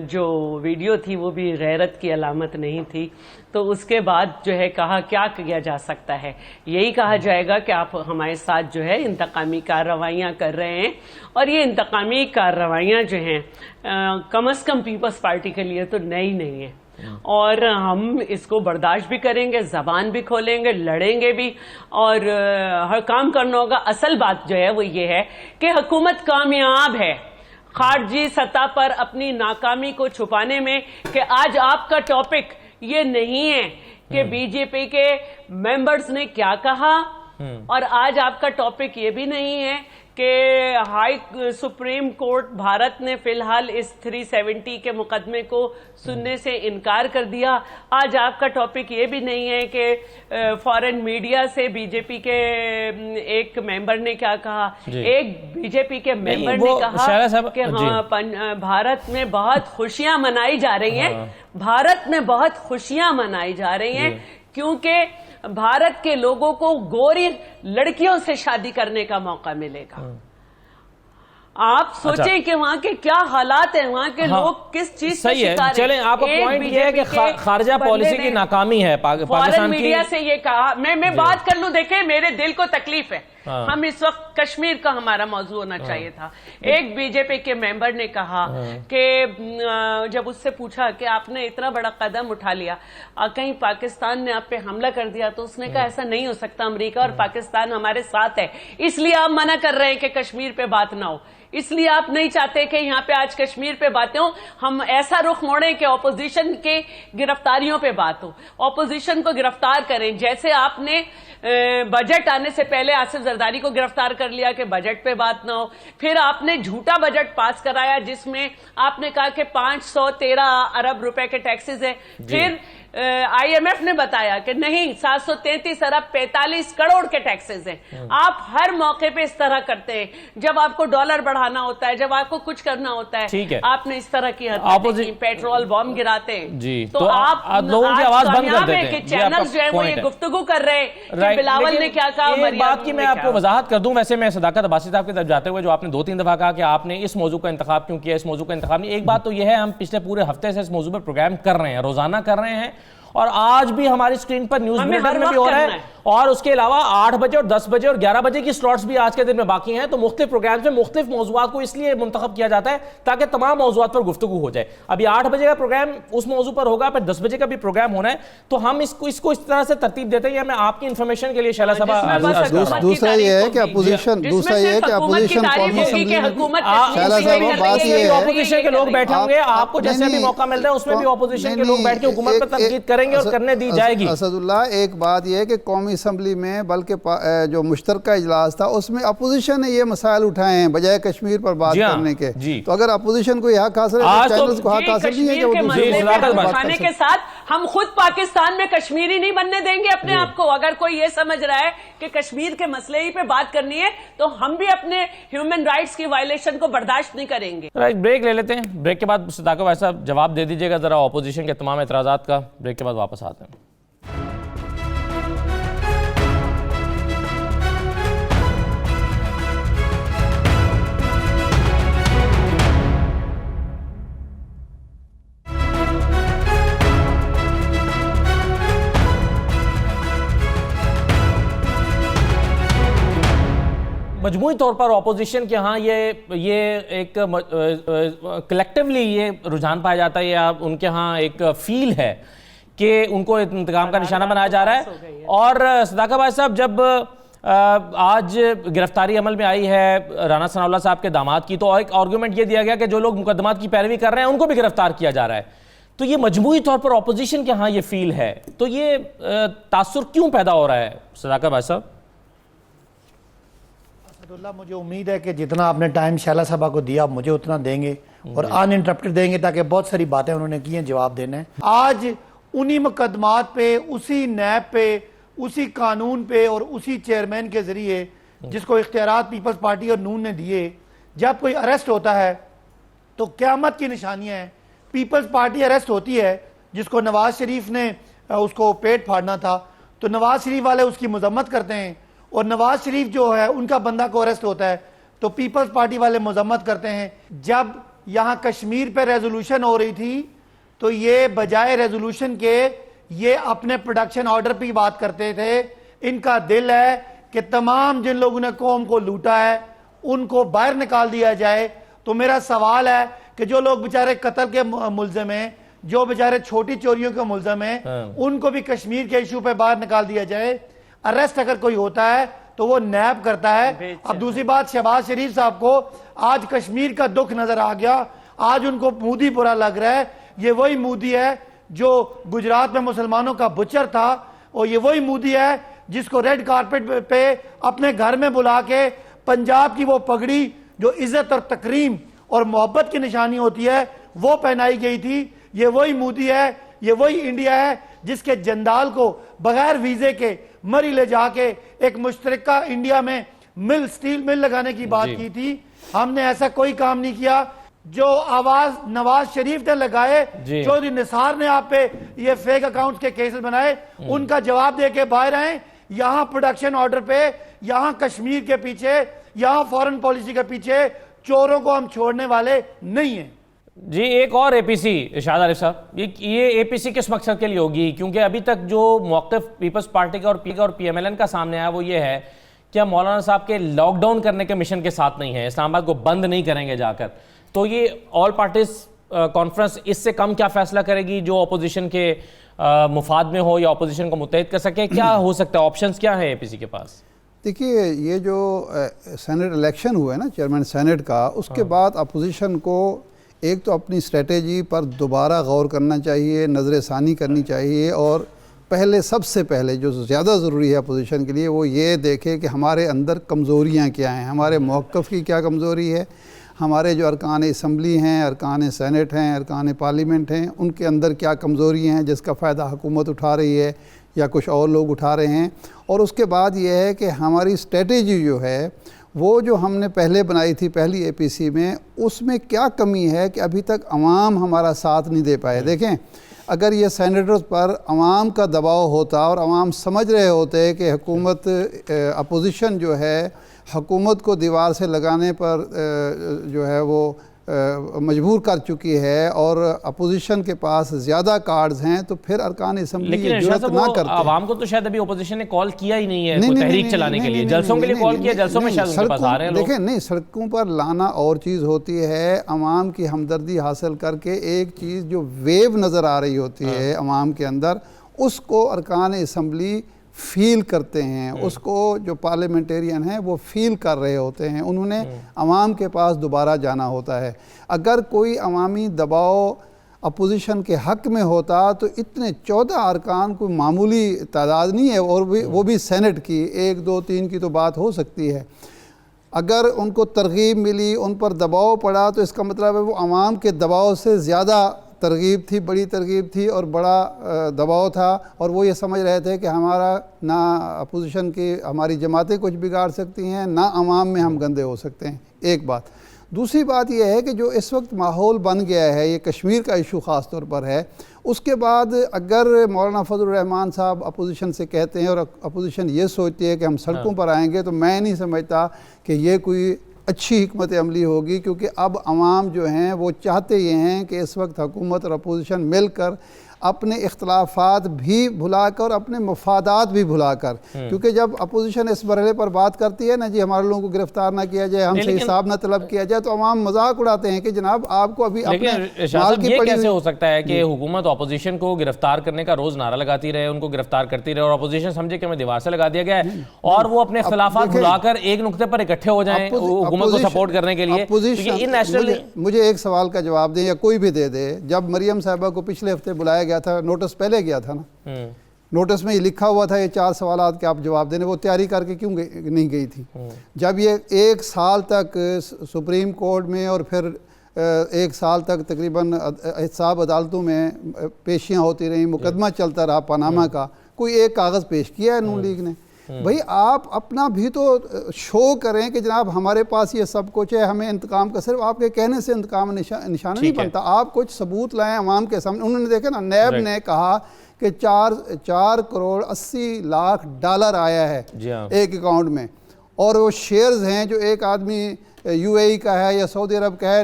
جو ویڈیو تھی وہ بھی غیرت کی علامت نہیں تھی. تو اس کے بعد جو ہے کیا کیا جا سکتا ہے, یہی کہا جائے گا کہ آپ ہمارے ساتھ جو ہے انتقامی کارروائیاں کر رہے ہیں, اور یہ انتقامی کارروائیاں جو ہیں کم از کم پیپلز پارٹی کے لیے تو نئی نہیں ہیں, اور ہم اس کو برداشت بھی کریں گے, زبان بھی کھولیں گے, لڑیں گے بھی, اور ہر کام کرنا ہوگا. اصل بات جو ہے وہ یہ ہے کہ حکومت کامیاب ہے خارجی سطح پر اپنی ناکامی کو چھپانے میں, کہ آج آپ کا ٹاپک یہ نہیں ہے کہ بی جے پی کے ممبرز نے کیا کہا, اور آج آپ کا ٹاپک یہ بھی نہیں ہے کہ ہائی سپریم کورٹ بھارت نے فی الحال اس 370 کے مقدمے کو سننے سے انکار کر دیا. آج آپ کا ٹاپک یہ بھی نہیں ہے کہ فارن میڈیا سے بی جے پی کے ایک ممبر نے کیا کہا. ایک بی جے پی کے ممبر نے کہا کہ ہاں بھارت میں بہت خوشیاں منائی جا رہی ہیں, بھارت میں بہت خوشیاں منائی جا رہی ہیں کیونکہ بھارت کے لوگوں کو گوری لڑکیوں سے شادی کرنے کا موقع ملے گا. آپ سوچیں کہ وہاں کے کیا حالات ہیں, وہاں کے لوگ کس چیز سے شکار ہیں. چلیں آپ کا پوائنٹ یہ ہے کہ خارجہ پالیسی کی ناکامی ہے پاکستان کی. میڈیا سے یہ کہا, میں بات کر لوں, دیکھیں میرے دل کو تکلیف ہے. ہم اس وقت کشمیر کا ہمارا موضوع ہونا چاہیے تھا. ایک بی جے پی کے ممبر نے کہا کہ جب اس سے پوچھا کہ آپ نے اتنا بڑا قدم اٹھا لیا, کہیں پاکستان نے آپ پہ حملہ کر دیا, تو اس نے کہا ایسا نہیں ہو سکتا, امریکہ اور پاکستان ہمارے ساتھ ہے, اس لیے آپ منع کر رہے ہیں کہ کشمیر پہ بات نہ ہو, اس لیے آپ نہیں چاہتے کہ یہاں پہ آج کشمیر پہ باتیں ہوں. ہم ایسا رخ موڑیں کہ اپوزیشن کے گرفتاریوں پہ بات ہو, اپوزیشن کو گرفتار کریں. جیسے آپ نے بجٹ آنے سے پہلے آصف زرداری کو گرفتار کر لیا کہ بجٹ پہ بات نہ ہو, پھر آپ نے جھوٹا بجٹ پاس کرایا جس میں آپ نے کہا کہ 513 ارب روپے کے ٹیکسز ہیں. پھر آئی ایم ایف نے بتایا کہ نہیں, 733 ارب 45 کروڑ کے ٹیکسز ہیں. آپ ہر موقع پہ اس طرح کرتے ہیں. جب آپ کو ڈالر بڑھانا ہوتا ہے, جب آپ کو کچھ کرنا ہوتا ہے, آپ نے اس طرح کی حرکتیں کی, پیٹرول بم گراتے ہیں. تو آپ لوگوں کی آواز بند کر دیتے ہیں کہ چینلز جو ہے وہ یہ گفتگو کر رہے ہیں کہ بلاول نے کیا کہا. ایک بات کی میں آپ کو وضاحت کر دوں, ویسے میں صداقت عباسی صاحب کی طرف جاتے ہوئے, جو آپ نے 2-3 دفعہ کہا کہ آپ نے اس موضوع کا انتخاب کیوں کیا, اس موضوع کا انتخاب نہیں. ایک بات تو یہ ہے, ہم پچھلے پورے ہفتے سے اس موضوع پر پروگرام کر رہے ہیں, روزانہ کر رہے ہیں, اور آج بھی ہماری سکرین پر نیوز بلیٹن میں بھی ہو رہا ہے, اور اس کے علاوہ 8 بجے اور 10 بجے اور 11 بجے کی سلاٹس بھی آج کے دن میں باقی ہیں. تو مختلف پروگرامز میں مختلف موضوعات کو اس لیے منتخب کیا جاتا ہے تاکہ تمام موضوعات پر گفتگو ہو جائے. ابھی 8 بجے کا پروگرام اس موضوع پر ہوگا, پھر 10 بجے کا بھی پروگرام ہونا ہے. تو ہم اس کو اس طرح سے ترتیب دیتے ہیں. میں آپ کی انفارمیشن کے لیے شیلا صاحب, دوسرا یہ ہے کہ اپوزیشن اپوزیشن کے لوگ بیٹھے ہوں گے, آپ کو جیسے بھی موقع مل رہا ہے اس میں بھی اپوزیشن کے لوگ بیٹھ کے حکومت پر تنقید کریں گے اور کرنے دی جائے گی. اسد اللہ, ایک بات یہ ہے کہ قومی اسمبلی میں بلکہ جو مشترکہ اجلاس تھا اس میں اپوزیشن نے یہ مسائل اٹھائے ہیں بجائے کشمیر پر بات کرنے کے. تو اگر اپوزیشن کو یہ حق حاصل ہے تو چینلز کو حق حاصل نہیں ہے کہ وہ دوسرے اٹھانے کے ساتھ ہم خود پاکستان میں کشمیری نہیں بننے دیں گے اپنے آپ کو. اگر کوئی یہ سمجھ رہا ہے کہ کشمیر کے مسئلے ہی پہ بات کرنی ہے تو ہم بھی اپنے ہیومن رائٹس کی وائلیشن کو برداشت نہیں کریں گے. بریک لے لیتے ہیں, بریک کے بعد صداقت بھائی صاحب جواب دے دیجیے گا ذرا اپوزیشن کے تمام اعتراضات کا. بریک کے بعد واپس آتے ہیں. مجموعی طور پر اپوزیشن کے ہاں یہ ایک کلیکٹیولی یہ رجحان پایا جاتا ہے, یا ان کے ہاں ایک فیل ہے کہ ان کو انتقام کا نشانہ بنایا جا رہا ہے. اور صداقت بھائی صاحب, جب آج گرفتاری عمل میں آئی ہے رانا ثناء اللہ صاحب کے داماد کی، تو ایک آرگومنٹ یہ دیا گیا کہ جو لوگ مقدمات کی پیروی کر رہے ہیں ان کو بھی گرفتار کیا جا رہا ہے. تو یہ مجموعی طور پر اپوزیشن کے ہاں یہ فیل ہے، تو یہ تاثر کیوں پیدا ہو رہا ہے صداقت بھائی صاحب؟ اسداللہ، مجھے امید ہے کہ جتنا آپ نے ٹائم شیلا صاحبہ کو دیا آپ مجھے اتنا دیں گے اور ان انٹرپٹڈ دیں گے، تاکہ بہت ساری باتیں انہوں نے کی ہیں جواب دینا ہے. آج انہی مقدمات پہ، اسی نیب پہ، اسی قانون پہ اور اسی چیئرمین کے ذریعے جس کو اختیارات پیپلز پارٹی اور نون نے دیے، جب کوئی اریسٹ ہوتا ہے تو قیامت کی نشانیاں ہیں. پیپلز پارٹی اریسٹ ہوتی ہے، جس کو نواز شریف نے اس کو پیٹ پھاڑنا تھا، تو نواز شریف والے اس کی مذمت کرتے ہیں، اور نواز شریف جو ہے ان کا بندہ کو اریسٹ ہوتا ہے تو پیپلز پارٹی والے مذمت کرتے ہیں. جب یہاں کشمیر پہ ریزولوشن ہو رہی تھی تو یہ بجائے ریزولوشن کے یہ اپنے پروڈکشن آرڈر پہ بات کرتے تھے. ان کا دل ہے کہ تمام جن لوگوں نے قوم کو لوٹا ہے ان کو باہر نکال دیا جائے. تو میرا سوال ہے کہ جو لوگ بیچارے قتل کے ملزم ہیں، جو بیچارے چھوٹی چوریوں کے ملزم ہیں، ان کو بھی کشمیر کے ایشو پہ باہر نکال دیا جائے. اریسٹ اگر کوئی ہوتا ہے تو وہ نیب کرتا ہے. اب دوسری بات، شہباز شریف صاحب کو آج کشمیر کا دکھ نظر آ گیا. آج ان کو مودی برا لگ رہا ہے. یہ وہی مودی ہے جو گجرات میں مسلمانوں کا بچر تھا، اور یہ وہی مودی ہے جس کو ریڈ کارپٹ پہ اپنے گھر میں بلا کے پنجاب کی وہ پگڑی جو عزت اور تکریم اور محبت کی نشانی ہوتی ہے وہ پہنائی گئی تھی. یہ وہی مودی ہے، یہ وہی انڈیا ہے جس کے جندال کو بغیر ویزے کے مری لے جا کے ایک مشترکہ انڈیا میں مل، سٹیل مل لگانے کی بات کی تھی. ہم نے ایسا کوئی کام نہیں کیا. جو آواز نواز شریف نے لگائے، چودھری نثار نے آپ پہ یہ فیک اکاؤنٹس کے کیسز بنائے، ان کا جواب دے کے باہر آئیں. یہاں پروڈکشن آرڈر پہ، یہاں کشمیر کے پیچھے، یہاں فورن پالیسی کے پیچھے چوروں کو ہم چھوڑنے والے نہیں ہیں. جی ایک اور اے پی سی شاہد عارف صاحب، یہ اے پی سی کس مقصد کے لیے ہوگی؟ کیونکہ ابھی تک جو موقف پیپلز پارٹی کا اور پی ایم ایل این کا سامنے آیا وہ یہ ہے کہ ہم مولانا صاحب کے لاک ڈاؤن کرنے کے مشن کے ساتھ نہیں ہیں، اسلام آباد کو بند نہیں کریں گے جا کر. تو یہ آل پارٹیز کانفرنس اس سے کم کیا فیصلہ کرے گی جو اپوزیشن کے مفاد میں ہو یا اپوزیشن کو متحد کر سکے؟ کیا ہو سکتا ہے، آپشنز کیا ہیں اے پی سی کے پاس؟ دیکھیے، یہ جو سینٹ الیکشن ہوا ہے نا چیئرمین سینٹ کا، اس کے بعد اپوزیشن کو ایک تو اپنی اسٹریٹجی پر دوبارہ غور کرنا چاہیے، نظر ثانی کرنی چاہیے، اور پہلے سب سے پہلے جو زیادہ ضروری ہے اپوزیشن کے لیے وہ یہ دیکھے کہ ہمارے اندر کمزوریاں کیا ہیں، ہمارے موقف کی کیا کمزوری ہے، ہمارے جو ارکان اسمبلی ہیں، ارکان سینٹ ہیں، ارکان پارلیمنٹ ہیں، ان کے اندر کیا کمزوریاں ہیں جس کا فائدہ حکومت اٹھا رہی ہے یا کچھ اور لوگ اٹھا رہے ہیں. اور اس کے بعد یہ ہے کہ ہماری اسٹریٹجی جو ہے وہ جو ہم نے پہلے بنائی تھی پہلی اے پی سی میں، اس میں کیا کمی ہے کہ ابھی تک عوام ہمارا ساتھ نہیں دے پائے. دیکھیں، اگر یہ سینیٹرز پر عوام کا دباؤ ہوتا اور عوام سمجھ رہے ہوتے کہ حکومت اپوزیشن جو ہے حکومت کو دیوار سے لگانے پر جو ہے وہ مجبور کر چکی ہے اور اپوزیشن کے پاس زیادہ کارڈز ہیں، تو پھر ارکان اسمبلی یہ جرأت نہ کرتے. عوام کو تو شاید ابھی اپوزیشن نے کال کیا ہی نہیں ہے کوئی تحریک چلانے کے لیے، جلسوں کے لیے کال کیا، جلسوں میں شاید ان کے پاس آ رہے ہیں لوگ. دیکھیں، نہیں، سڑکوں پر لانا اور چیز ہوتی ہے، عوام کی ہمدردی حاصل کر کے ایک چیز جو ویو نظر آ رہی ہوتی ہے عوام کے اندر، اس کو ارکان اسمبلی فیل کرتے ہیں، اس کو جو پارلیمنٹیرین ہیں وہ فیل کر رہے ہوتے ہیں. انہوں نے عوام کے پاس دوبارہ جانا ہوتا ہے. اگر کوئی عوامی دباؤ اپوزیشن کے حق میں ہوتا تو اتنے 14 ارکان کوئی معمولی تعداد نہیں ہے، اور وہ بھی سینٹ کی 1 2 3 کی تو بات ہو سکتی ہے. اگر ان کو ترغیب ملی، ان پر دباؤ پڑا، تو اس کا مطلب ہے وہ عوام کے دباؤ سے زیادہ ترغیب تھی، بڑی ترغیب تھی اور بڑا دباؤ تھا، اور وہ یہ سمجھ رہے تھے کہ ہمارا نہ اپوزیشن کی ہماری جماعتیں کچھ بگاڑ سکتی ہیں، نہ عوام میں ہم گندے ہو سکتے ہیں. ایک بات. دوسری بات یہ ہے کہ جو اس وقت ماحول بن گیا ہے، یہ کشمیر کا ایشو خاص طور پر ہے. اس کے بعد اگر مولانا فضل الرحمان صاحب اپوزیشن سے کہتے ہیں اور اپوزیشن یہ سوچتی ہے کہ ہم سڑکوں پر آئیں گے، تو میں نہیں سمجھتا کہ یہ کوئی اچھی حکمت عملی ہوگی، کیونکہ اب عوام جو ہیں وہ چاہتے یہ ہیں کہ اس وقت حکومت اور اپوزیشن مل کر اپنے اختلافات بھی بھلا کر، اپنے مفادات بھی بھلا کر، کیونکہ جب اپوزیشن اس مرحلے پر بات کرتی ہے نا جی ہمارے لوگوں کو گرفتار نہ کیا جائے، ہم سے حساب نہ طلب کیا جائے، تو عوام مذاق اڑاتے ہیں کہ جناب آپ کو ابھی اپنے مال کی یہ پڑی کیسے ہوئی. ہو سکتا ہے کہ حکومت اپوزیشن کو گرفتار کرنے کا روز نعرہ لگاتی رہے، ان کو گرفتار کرتی رہے، اور اپوزیشن سمجھے کہ ہمیں دیوار سے لگا دیا گیا ہے، اور وہ اپنے اختلافات بھلا کر ایک نقطے پر اکٹھے ہو جائیں حکومت کو سپورٹ کرنے کے لیے؟ مجھے ایک سوال کا جواب دیں یا کوئی بھی دے دے. جب مریم صاحبہ کو پچھلے ہفتے بلایا گیا تھا، نوٹس پہلے گیا تھا نا، نوٹس میں یہ لکھا ہوا تھا یہ 4 سوالات کے آپ جواب دینے، وہ تیاری کر کے کیوں نہیں گئی تھی؟ جب یہ 1 سال تک سپریم کورٹ میں اور پھر 1 سال تک تقریباً احتساب عدالتوں میں پیشیاں ہوتی رہیں، مقدمہ چلتا رہا پاناما کا، کوئی ایک کاغذ پیش کیا ہے نون لیگ نے؟ بھئی آپ اپنا بھی تو شو کریں کہ جناب ہمارے پاس یہ سب کچھ ہے، ہمیں انتقام کا صرف آپ کے کہنے سے انتقام نشانہ نہیں بنتا. آپ کچھ ثبوت لائیں عوام کے سامنے. انہوں نے دیکھا نا، نیب نے کہا کہ 4 کروڑ 80 لاکھ ڈالر آیا ہے ایک اکاؤنٹ میں، اور وہ شیئرز ہیں جو ایک آدمی یو اے ای کا ہے یا سعودی عرب کا ہے،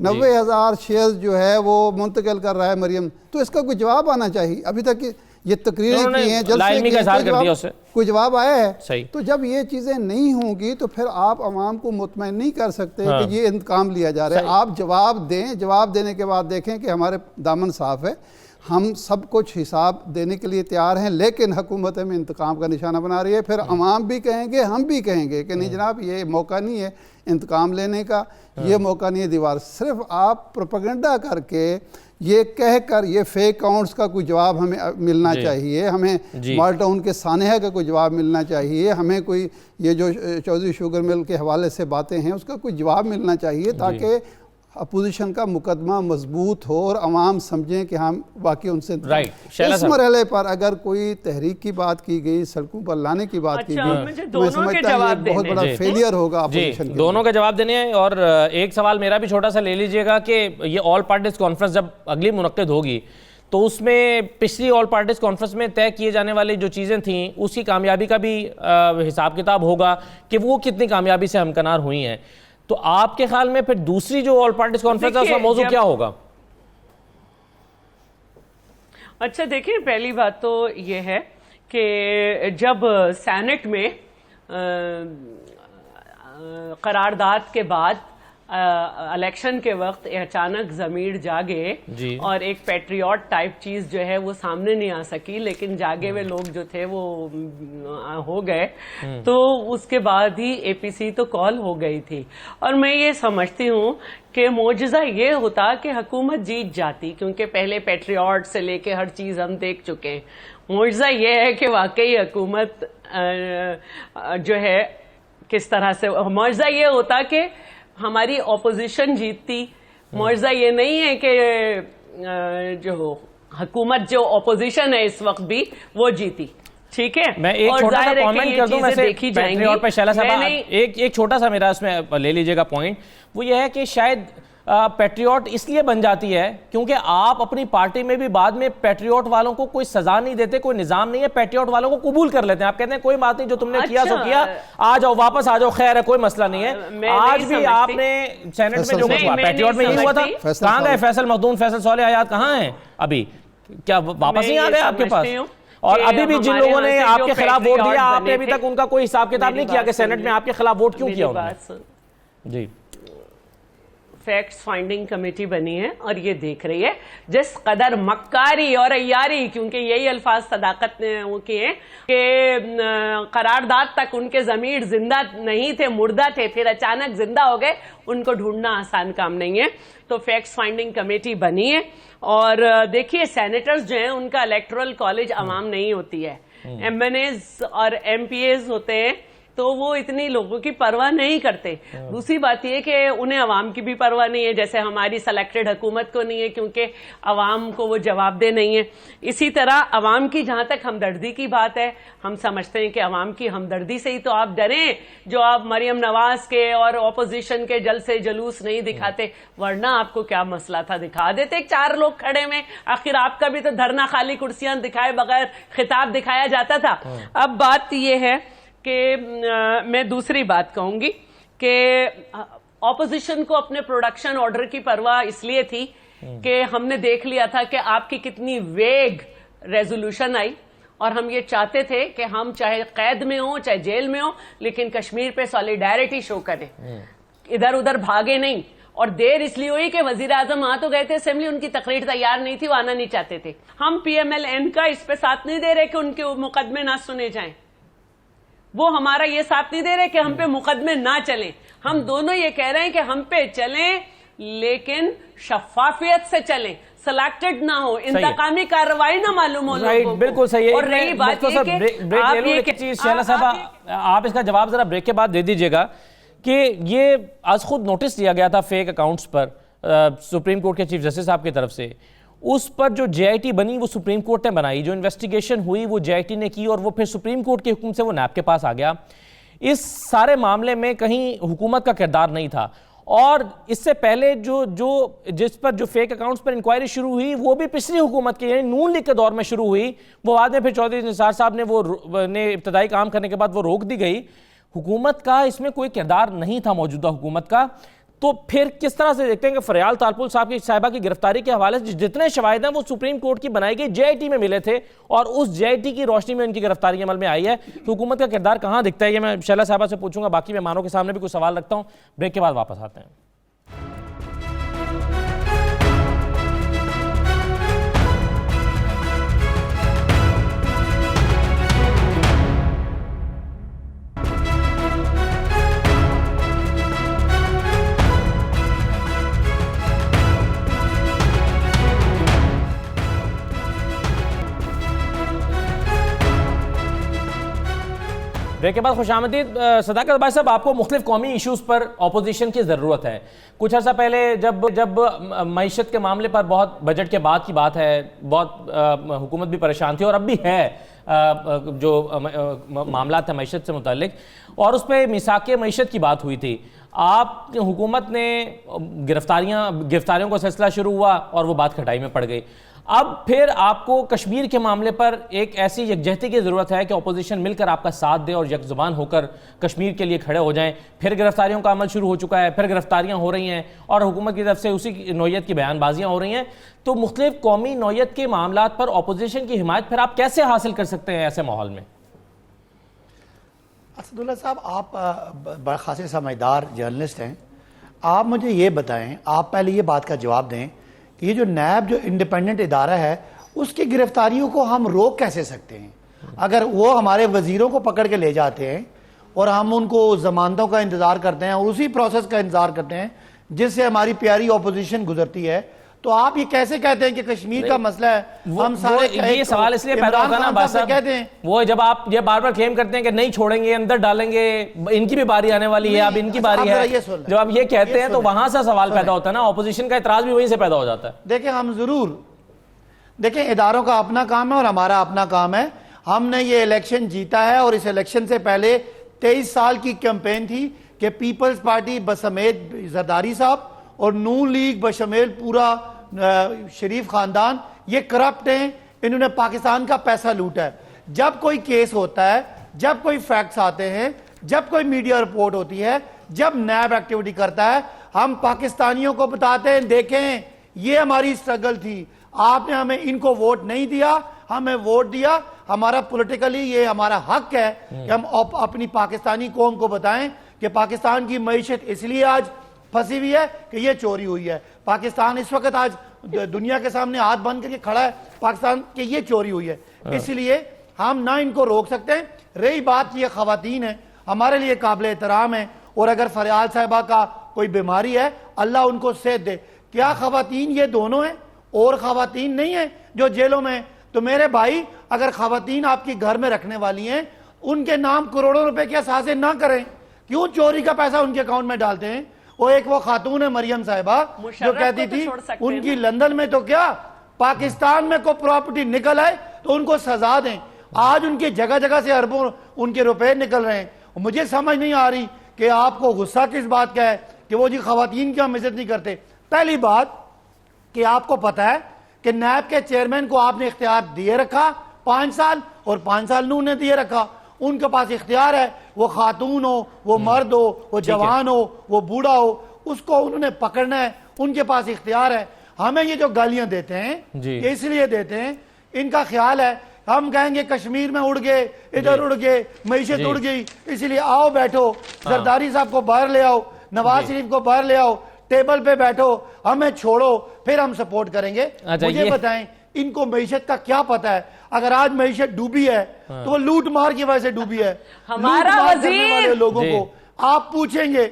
90,000 شیئرز جو ہے وہ منتقل کر رہا ہے مریم. تو اس کا کوئی جواب آنا چاہیے. ابھی تک یہ تقریریں کی ہیں، جلسے کوئی جواب آیا ہے؟ تو جب یہ چیزیں نہیں ہوں گی تو پھر آپ عوام کو مطمئن نہیں کر سکتے کہ یہ انتقام لیا جا رہا ہے. آپ جواب دیں، جواب دینے کے بعد دیکھیں کہ ہمارے دامن صاف ہے، ہم سب کچھ حساب دینے کے لیے تیار ہیں، لیکن حکومت میں انتقام کا نشانہ بنا رہی ہے. پھر عوام بھی کہیں گے، ہم بھی کہیں گے کہ نہیں جناب یہ موقع نہیں ہے انتقام لینے کا، یہ موقع نہیں ہے دیوار. صرف آپ پروپیگنڈا کر کے یہ کہہ کر یہ فیک اکاؤنٹس کا کوئی جواب ہمیں ملنا چاہیے، ہمیں مالٹاؤن کے سانحہ کا کوئی جواب ملنا چاہیے، ہمیں کوئی یہ جو چودھری شوگر مل کے حوالے سے باتیں ہیں اس کا کوئی جواب ملنا چاہیے، تاکہ اپوزیشن کا مقدمہ مضبوط ہو اور عوام سمجھیں کہ ہم واقعی ان سے. اس مرحلے پر اگر کوئی تحریک کی بات کی گئی، سڑکوں پر لانے کی بات کی گئی، تو میں سمجھتا ہوں یہ بہت بڑا فیلئر ہوگا اپوزیشن کے. دونوں کا جواب دینے ہیں. اور ایک سوال میرا بھی چھوٹا سا لے لیجئے گا کہ یہ آل پارٹیز کانفرنس جب اگلی منعقد ہوگی تو اس میں پچھلی آل پارٹیز کانفرنس میں طے کیے جانے والی جو چیزیں تھیں اس کی کامیابی کا بھی حساب کتاب ہوگا کہ وہ کتنی کامیابی سے ہمکنار ہوئی ہیں. تو آپ کے خیال میں پھر دوسری جو آل پارٹیز کانفرنس ہے اس کا موضوع کیا ہوگا؟ اچھا دیکھیں، پہلی بات تو یہ ہے کہ جب سینٹ میں قرارداد کے بعد الیکشن کے وقت اچانک ضمیر جاگے اور ایک پیٹریوٹ ٹائپ چیز جو ہے وہ سامنے نہیں آ سکی، لیکن جاگے ہوئے لوگ جو تھے وہ ہو گئے، تو اس کے بعد ہی اے پی سی تو کال ہو گئی تھی. اور میں یہ سمجھتی ہوں کہ معجزہ یہ ہوتا کہ حکومت جیت جاتی، کیونکہ پہلے پیٹریوٹ سے لے کے ہر چیز ہم دیکھ چکے ہیں. معجزہ یہ ہے کہ واقعی حکومت جو ہے کس طرح سے، معجزہ یہ ہوتا کہ ہماری اپوزیشن جیتتی. معجزہ یہ نہیں ہے کہ جو حکومت جو اپوزیشن ہے اس وقت بھی وہ جیتی. ٹھیک ہے، میں ایک چھوٹا سا کامنٹ کر دوں ویسے پیٹریوٹ پہ شیلا صاحب، ایک چھوٹا سا میرا اس میں لے لیجئے گا پوائنٹ. وہ یہ ہے کہ شاید پیٹریوٹ اس لیے بن جاتی ہے کیونکہ آپ اپنی پارٹی میں بھی بعد میں پیٹریوٹ والوں کو کوئی سزا نہیں دیتے، کوئی نظام نہیں ہے، پیٹریوٹ والوں کو قبول کر لیتے ہیں. آپ کہتے ہیں کوئی بات نہیں، جو تم نے کیا سو کیا، آ جاؤ واپس آ جاؤ، خیر ہے، کوئی مسئلہ نہیں ہے. آج بھی آپ نے سینٹ میں جو کچھ ہوا پیٹریوٹ میں یہی ہوا تھا. کہاں گئے فیصل مخدوم، فیصل صالح حیات کہاں ہیں ابھی؟ کیا واپس نہیں آ گئے آپ کے پاس؟ اور ابھی بھی جن لوگوں نے آپ کے خلاف ووٹ دیا، آپ نے ابھی تک ان کا کوئی حساب کتاب نہیں کیا کہ سینٹ میں آپ کے خلاف ووٹ کیوں کیا انہوں نے. جی، فیکٹس فائنڈنگ کمیٹی بنی ہے اور یہ دیکھ رہی ہے جس قدر مکاری اور عیاری، کیونکہ یہی الفاظ صداقت نے وہ کیے ہیں کہ قرارداد تک ان کے ضمیر زندہ نہیں تھے، مردہ تھے، پھر اچانک زندہ ہو گئے. ان کو ڈھونڈنا آسان کام نہیں ہے. تو فیکٹس فائنڈنگ کمیٹی بنی ہے. اور دیکھیے سینیٹرز جو ہیں ان کا الیکٹورل کالج عوام نہیں ہوتی ہے، ایم این ایز اور ایم پی ایز ہوتے ہیں، تو وہ اتنی لوگوں کی پرواہ نہیں کرتے. دوسری بات یہ کہ انہیں عوام کی بھی پرواہ نہیں ہے، جیسے ہماری سلیکٹڈ حکومت کو نہیں ہے، کیونکہ عوام کو وہ جواب دہ نہیں ہے. اسی طرح عوام کی جہاں تک ہمدردی کی بات ہے، ہم سمجھتے ہیں کہ عوام کی ہمدردی سے ہی تو آپ ڈریں جو آپ مریم نواز کے اور اپوزیشن کے جلسے جلوس نہیں دکھاتے، ورنہ آپ کو کیا مسئلہ تھا، دکھا دیتے 4 لوگ کھڑے میں. آخر آپ کا بھی تو دھرنا خالی کرسیاں دکھائے بغیر خطاب دکھایا جاتا تھا. اب بات یہ ہے کہ میں دوسری بات کہوں گی کہ اپوزیشن کو اپنے پروڈکشن آرڈر کی پرواہ اس لیے تھی کہ ہم نے دیکھ لیا تھا کہ آپ کی کتنی ویگ ریزولوشن آئی، اور ہم یہ چاہتے تھے کہ ہم چاہے قید میں ہوں چاہے جیل میں ہوں لیکن کشمیر پہ سالیڈیرٹی شو کریں، ادھر ادھر بھاگے نہیں. اور دیر اس لیے ہوئی کہ وزیر اعظم آ تو گئے تھے اسمبلی، ان کی تقریر تیار نہیں تھی، وہ آنا نہیں چاہتے تھے. ہم پی ایم ایل این کا اس پہ ساتھ نہیں دے رہے کہ ان کے مقدمے نہ سنے جائیں، وہ ہمارا یہ ساتھ نہیں دے رہے کہ ہم پہ مقدمے نہ چلیں. ہم دونوں یہ کہہ رہے ہیں کہ ہم پہ چلیں لیکن شفافیت سے چلیں، سلیکٹڈ نہ ہو، انتقامی کارروائی نہ معلوم ہو لوگوں کو. بالکل صحیح. اور رہی بات یہ کہ شہلا صاحبہ آپ اس کا جواب ذرا بریک کے بعد دے دیجیے گا کہ یہ آج خود نوٹس دیا گیا تھا فیک اکاؤنٹس پر سپریم کورٹ کے چیف جسٹس صاحب کی طرف سے، اس پر جو جے آئی ٹی بنی وہ سپریم کورٹ نے بنائی، جو انویسٹیگیشن ہوئی وہ جے آئی ٹی نے کی اور وہ پھر سپریم کورٹ کے حکم سے وہ نیب کے پاس آ گیا. اس سارے معاملے میں کہیں حکومت کا کردار نہیں تھا، اور اس سے پہلے جس پر جو فیک اکاؤنٹس پر انکوائری شروع ہوئی وہ بھی پچھلی حکومت کے یعنی نون لیگ کے دور میں شروع ہوئی، وہ بعد میں پھر چودھری نثار صاحب نے وہ ابتدائی کام کرنے کے بعد وہ روک دی گئی. حکومت کا اس میں کوئی کردار نہیں تھا موجودہ حکومت کا. تو پھر کس طرح سے دیکھتے ہیں کہ فریال تالپور صاحبہ کی گرفتاری کے حوالے سے جتنے شواہد ہیں وہ سپریم کورٹ کی بنائی گئی جے آئی ٹی میں ملے تھے، اور اس جے آئی ٹی کی روشنی میں ان کی گرفتاری عمل میں آئی ہے. حکومت کا کردار کہاں دکھتا ہے، یہ میں شہلا صاحبہ سے پوچھوں گا. باقی مہمانوں کے سامنے بھی کچھ سوال رکھتا ہوں، بریک کے بعد واپس آتے ہیں. بریک کے بعد خوش آمدید. صداقت بھائی صاحب، آپ کو مختلف قومی ایشوز پر اپوزیشن کی ضرورت ہے. کچھ عرصہ پہلے جب معیشت کے معاملے پر بہت بجٹ کے بعد کی بات ہے، بہت حکومت بھی پریشان تھی اور اب بھی ہے جو معاملات ہیں معیشت سے متعلق، اور اس پہ میثاق معیشت کی بات ہوئی تھی. آپ حکومت نے گرفتاریوں کا سلسلہ شروع ہوا اور وہ بات کھٹائی میں پڑ گئی. اب پھر آپ کو کشمیر کے معاملے پر ایک ایسی یکجہتی کی ضرورت ہے کہ اپوزیشن مل کر آپ کا ساتھ دے اور یک زبان ہو کر کشمیر کے لیے کھڑے ہو جائیں. پھر گرفتاریوں کا عمل شروع ہو چکا ہے، پھر گرفتاریاں ہو رہی ہیں اور حکومت کی طرف سے اسی نوعیت کی بیان بازیاں ہو رہی ہیں. تو مختلف قومی نوعیت کے معاملات پر اپوزیشن کی حمایت پھر آپ کیسے حاصل کر سکتے ہیں ایسے ماحول میں؟ اسداللہ صاحب، آپ بڑا خاصے سمجھدار جرنلسٹ ہیں. آپ مجھے یہ بتائیں، آپ پہلے یہ بات کا جواب دیں کہ یہ جو نیب جو انڈیپینڈنٹ ادارہ ہے اس کی گرفتاریوں کو ہم روک کیسے سکتے ہیں؟ اگر وہ ہمارے وزیروں کو پکڑ کے لے جاتے ہیں اور ہم ان کو ضمانتوں کا انتظار کرتے ہیں اور اسی پروسیس کا انتظار کرتے ہیں جس سے ہماری پیاری اپوزیشن گزرتی ہے، تو آپ یہ کیسے کہتے ہیں کہ کشمیر کا مسئلہ ہے؟ ہم سارے یہ سوال اس لیے پیدا ہوتا ہے نا بھائی صاحب، وہ جب آپ یہ بار بار کلیم کرتے ہیں کہ نہیں چھوڑیں گے، اندر ڈالیں گے، ان کی بھی باری آنے والی ہے، اب ان کی باری ہے، جب آپ یہ کہتے ہیں تو وہاں سے سوال پیدا ہوتا ہے نا، اپوزیشن کا اعتراض بھی وہیں سے پیدا ہو جاتا ہے. دیکھیں ہم ضرور اداروں کا اپنا کام ہے اور ہمارا اپنا کام ہے. ہم نے یہ الیکشن جیتا ہے اور اس الیکشن سے پہلے 23 سال کی کیمپین تھی کہ پیپلز پارٹی بسمیت زرداری صاحب اور نون لیگ بشمیل پورا شریف خاندان یہ کرپٹ ہیں، انہوں نے پاکستان کا پیسہ لوٹا ہے. جب کوئی کیس ہوتا ہے، جب کوئی فیکٹس آتے ہیں، جب کوئی میڈیا رپورٹ ہوتی ہے، جب نیب ایکٹیویٹی کرتا ہے، ہم پاکستانیوں کو بتاتے ہیں دیکھیں یہ ہماری سٹرگل تھی، آپ نے ہمیں ان کو ووٹ نہیں دیا، ہمیں ووٹ دیا، ہمارا پولیٹیکلی یہ ہمارا حق ہے کہ ہم اپنی پاکستانی قوم کو بتائیں کہ پاکستان کی معیشت اس لیے آج پھنسی ہوئی ہے کہ یہ چوری ہوئی ہے. پاکستان اس وقت آج دنیا کے سامنے ہاتھ بند کر کے کھڑا ہے پاکستان کہ یہ چوری ہوئی ہے. اس لیے ہم نہ ان کو روک سکتے ہیں. رہی بات یہ خواتین ہیں، ہمارے لیے قابل احترام ہیں، اور اگر فریال صاحبہ کا کوئی بیماری ہے اللہ ان کو صحت دے. کیا خواتین یہ دونوں ہیں اور خواتین نہیں ہیں جو جیلوں میں؟ تو میرے بھائی اگر خواتین آپ کی گھر میں رکھنے والی ہیں ان کے نام کروڑوں روپے کے اثاثے نہ کریں، کیوں چوری کا پیسہ ان کے اکاؤنٹ میں ڈالتے ہیں؟ وہ خاتون ہے مریم صاحبہ جو کہتی تھی ان کی لندن میں تو کیا پاکستان میں کوئی پراپرٹی نکل آئے تو ان کو سزا دیں. آج ان کی جگہ جگہ سے اربوں ان کے روپے نکل رہے ہیں. مجھے سمجھ نہیں آ رہی کہ آپ کو غصہ کس بات کا ہے کہ وہ جی خواتین کی ہم عزت نہیں کرتے. پہلی بات کہ آپ کو پتا ہے کہ نیب کے چیئرمین کو آپ نے اختیار دیے رکھا 5 سال اور 5 سال نون نے دیے رکھا. ان کے پاس اختیار ہے، وہ خاتون ہو، وہ مرد ہو، وہ جوان ہو، وہ بوڑھا ہو، اس کو انہوں نے پکڑنا ہے، ان کے پاس اختیار ہے. ہمیں یہ جو گالیاں دیتے ہیں جی یہ اس لیے دیتے ہیں، ان کا خیال ہے ہم کہیں گے کشمیر میں اڑ گئے، ادھر اڑ گئے، معیشت اڑ گئی، اس لیے آؤ بیٹھو، زرداری صاحب کو باہر لے آؤ، نواز شریف کو باہر لے آؤ، ٹیبل پہ بیٹھو، ہمیں چھوڑو، پھر ہم سپورٹ کریں گے۔ مجھے بتائیں ان کو معیشت کا کیا پتا ہے؟ اگر آج معیشت ڈوبی ہے تو وہ لوٹ مار کی وجہ سے ڈوبی ہے۔ ہمارا لوٹ مار کرنے والے وزیر لوگوں کو آپ پوچھیں گے،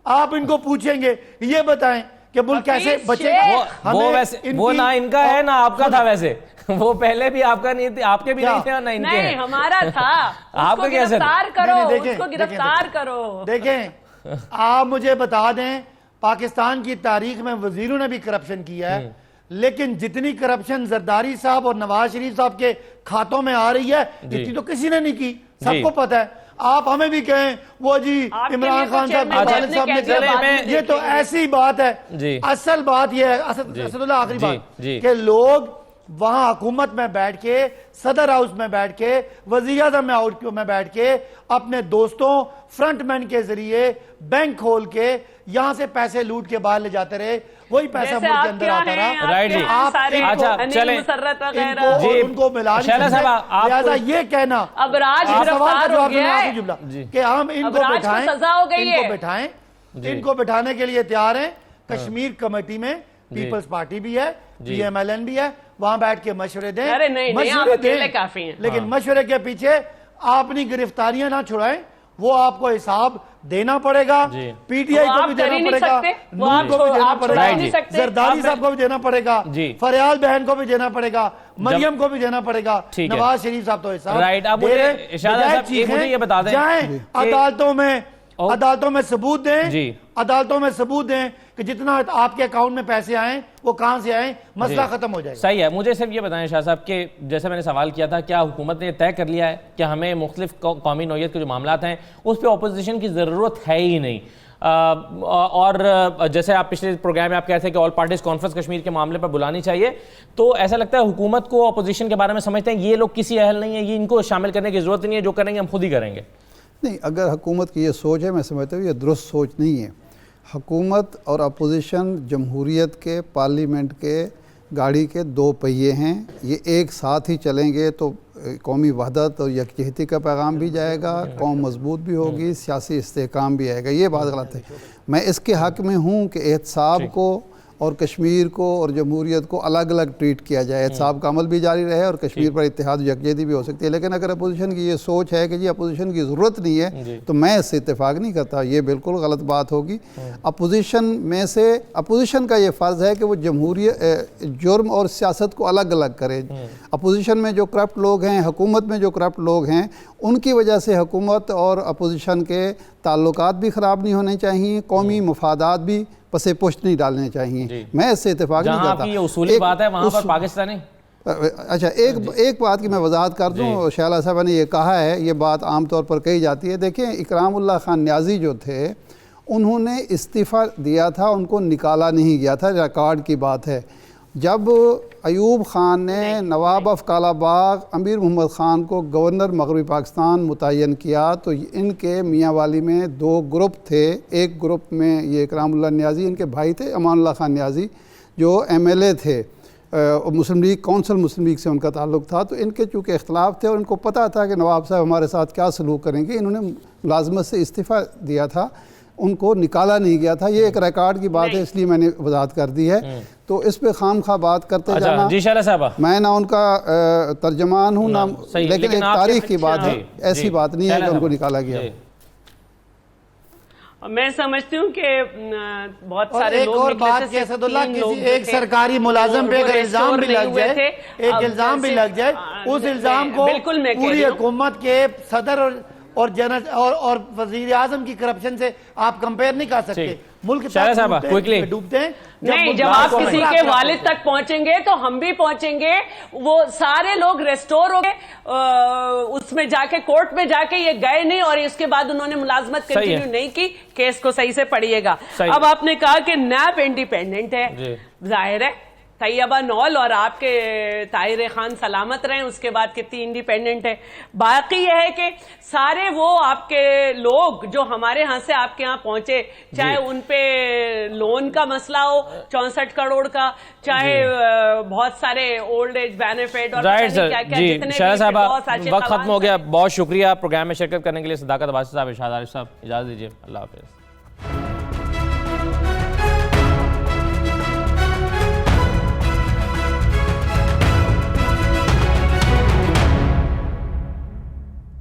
آپ ان کو پوچھیں گے، یہ بتائیں کہ ملک کیسے بچے گا؟ وہ ویسے وہ نہ ان کا ہے نہ آپ کا تھا، ویسے وہ پہلے بھی آپ کا نہیں تھے، آپ کے بھی نہیں تھے اور نہ ان کے نہیں ہمارا تھا، آپ کا کیسے گرفتار کرو، دیکھیں، اس کو گرفتار کرو۔ دیکھیں آپ مجھے بتا دیں پاکستان کی تاریخ میں وزیروں نے بھی کرپشن کیا ہے، لیکن جتنی کرپشن زرداری صاحب اور نواز شریف صاحب کے کھاتوں میں آ رہی ہے اتنی تو کسی نے نہیں کی، سب کو پتا ہے۔ آپ ہمیں بھی کہیں وہ جی عمران خان صاحب کے والد صاحب نے کیا، یہ تو ایسی بات ہے۔ اصل بات یہ ہے، اسد اللہ آخری بات، کہ لوگ وہاں حکومت میں بیٹھ کے، صدر ہاؤس میں بیٹھ کے، وزیر اعظم میں بیٹھ کے، اپنے دوستوں فرنٹ مین کے ذریعے بینک کھول کے یہاں سے پیسے لوٹ کے باہر لے جاتے رہے، وہی پیسہ ملک کے اندر آتا رہا۔ رائٹ جی، اچھا چلیں جی ان کو ملا نہیں سکتے، لہذا یہ کہنا ابراج گرفتار ہو گیا ہے کہ ہم ان کو بٹھائیں، ان کو بٹھانے کے لیے تیار ہیں۔ کشمیر کمیٹی میں پیپلز پارٹی بھی ہے، پی ایم ایل این بھی ہے، وہاں بیٹھ کے مشورے دیں، مشورے دیں، لیکن مشورے کے پیچھے آپ اپنی گرفتاریاں نہ چھڑائیں، وہ آپ کو حساب دینا پڑے گا، پی ٹی آئی کو بھی دینا پڑے گا، نون کو بھی دینا پڑے گا، زرداری صاحب کو بھی دینا پڑے گا، فریال بہن کو بھی دینا پڑے گا، مریم کو بھی دینا پڑے گا، نواز شریف صاحب تو حساب دے رہے۔ جائیں عدالتوں میں ثبوت دیں، عدالتوں میں ثبوت دیں کہ جتنا آپ کے اکاؤنٹ میں پیسے آئیں وہ کہاں سے آئیں، مسئلہ ختم ہو جائے گا۔ صحیح ہے۔ مجھے صرف یہ بتائیں شاہ صاحب کہ جیسے میں نے سوال کیا تھا، کیا حکومت نے یہ طے کر لیا ہے کہ ہمیں مختلف قومی نوعیت کے جو معاملات ہیں اس پہ اپوزیشن کی ضرورت ہے ہی نہیں؟ اور جیسے آپ پچھلے پروگرام میں آپ کہتے ہیں کہ آل پارٹیز کانفرنس کشمیر کے معاملے پر بلانی چاہیے، تو ایسا لگتا ہے حکومت کو اپوزیشن کے بارے میں سمجھتے ہیں یہ لوگ کسی اہل نہیں ہے، یہ ان کو شامل کرنے کی ضرورت نہیں ہے، جو کریں گے ہم خود ہی کریں گے؟ نہیں، اگر حکومت کی یہ سوچ ہے، میں سمجھتا ہوں یہ درست سوچ نہیں ہے۔ حکومت اور اپوزیشن جمہوریت کے، پارلیمنٹ کے گاڑی کے دو پہیے ہیں، یہ ایک ساتھ ہی چلیں گے تو قومی وحدت اور یکجہتی کا پیغام بھی جائے گا، قوم مضبوط بھی ہوگی، سیاسی استحکام بھی آئے گا۔ یہ بات غلط ہے۔ میں اس کے حق میں ہوں کہ احتساب کو اور کشمیر کو اور جمہوریت کو الگ الگ ٹریٹ کیا جائے، احتساب کا عمل بھی جاری رہے اور کشمیر پر اتحاد و یکجہتی بھی ہو سکتی ہے۔ لیکن اگر اپوزیشن کی یہ سوچ ہے کہ جی اپوزیشن کی ضرورت نہیں ہے تو میں اس سے اتفاق نہیں کرتا، یہ بالکل غلط بات ہوگی۔ اپوزیشن کا یہ فرض ہے کہ وہ جرم اور سیاست کو الگ الگ کرے۔ اپوزیشن میں جو کرپٹ لوگ ہیں، حکومت میں جو کرپٹ لوگ ہیں، ان کی وجہ سے حکومت اور اپوزیشن کے تعلقات بھی خراب نہیں ہونے چاہیے، قومی مفادات بھی پسے پشت نہیں ڈالنے چاہیے۔ میں اس سے اتفاق نہیں کرتا۔ جہاں آپ کی یہ اصولی بات ہے وہاں پر پاکستانی اچھا ایک بات کی میں وضاحت کر دوں، شعلہ صاحبہ نے یہ کہا ہے، یہ بات عام طور پر کہی جاتی ہے۔ دیکھیں اکرام اللہ خان نیازی جو تھے انہوں نے استعفیٰ دیا تھا، ان کو نکالا نہیں گیا تھا، ریکارڈ کی بات ہے۔ جب ایوب خان نے نواب آف کالا باغ امیر محمد خان کو گورنر مغربی پاکستان متعین کیا تو ان کے میاں والی میں دو گروپ تھے۔ ایک گروپ میں یہ اکرام اللہ نیازی، ان کے بھائی تھے امان اللہ خان نیازی جو ایم ایل اے تھے، مسلم لیگ کونسل مسلم لیگ سے ان کا تعلق تھا، تو ان کے چونکہ اختلاف تھے اور ان کو پتہ تھا کہ نواب صاحب ہمارے ساتھ کیا سلوک کریں گے، انہوں نے ملازمت سے استعفیٰ دیا تھا، ان کو نکالا نہیں گیا تھا۔ یہ ایک ریکارڈ کی بات ہے، اس لیے میں نے وضاحت کر دی ہے۔ تو اس پہ خام خواہ بات کرتے جانا، جی شعلہ صاحبہ میں نہ ان کا ترجمان ہوں نہ، لیکن ایک تاریخ کی بات ہے، ایسی بات نہیں ہے کہ ان کو نکالا گیا۔ میں سمجھتی ہوں کہ بہت سارے ایک اور بات کہ اسد اللہ کسی ایک سرکاری ملازم پہ اگر الزام بھی لگ جائے، ایک الزام بھی لگ جائے، اس الزام کو پوری حکومت کے صدر اور جنرل اور وزیر اعظم کی کرپشن سے آپ کمپیئر نہیں کر سکتے۔ ملک ڈوبتے ہیں۔ نہیں، جب آپ کسی کے والد تک پہنچیں گے تو ہم بھی پہنچیں گے۔ وہ سارے لوگ ریسٹور ہو گئے، اس میں جا کے کورٹ میں جا کے یہ گئے نہیں اور اس کے بعد انہوں نے ملازمت کنٹینیو نہیں کی۔ کیس کو صحیح سے پڑھیے گا۔ اب آپ نے کہا کہ نیب انڈیپینڈنٹ ہے، ظاہر ہے طیبہ نول اور آپ کے طاہر خان سلامت رہیں، اس کے بعد کتنی انڈیپینڈنٹ ہے. باقی یہ ہے کہ سارے وہ آپ کے لوگ جو ہمارے ہاں سے آپ کے ہاں پہنچے، چاہے ان پہ لون کا مسئلہ ہو 64 کروڑ کا، چاہے بہت سارے اولڈ ایج بینیفٹ اور رائٹ سر. کیا کیا جی جتنے شہزاد صاحبہ بھی وقت ختم ہو گیا. بہت شکریہ پروگرام میں شرکت کرنے کے لیے. صداقت عباسی صاحب، ارشاد عارف صاحب، اجازت دیجیے. اللہ حافظ.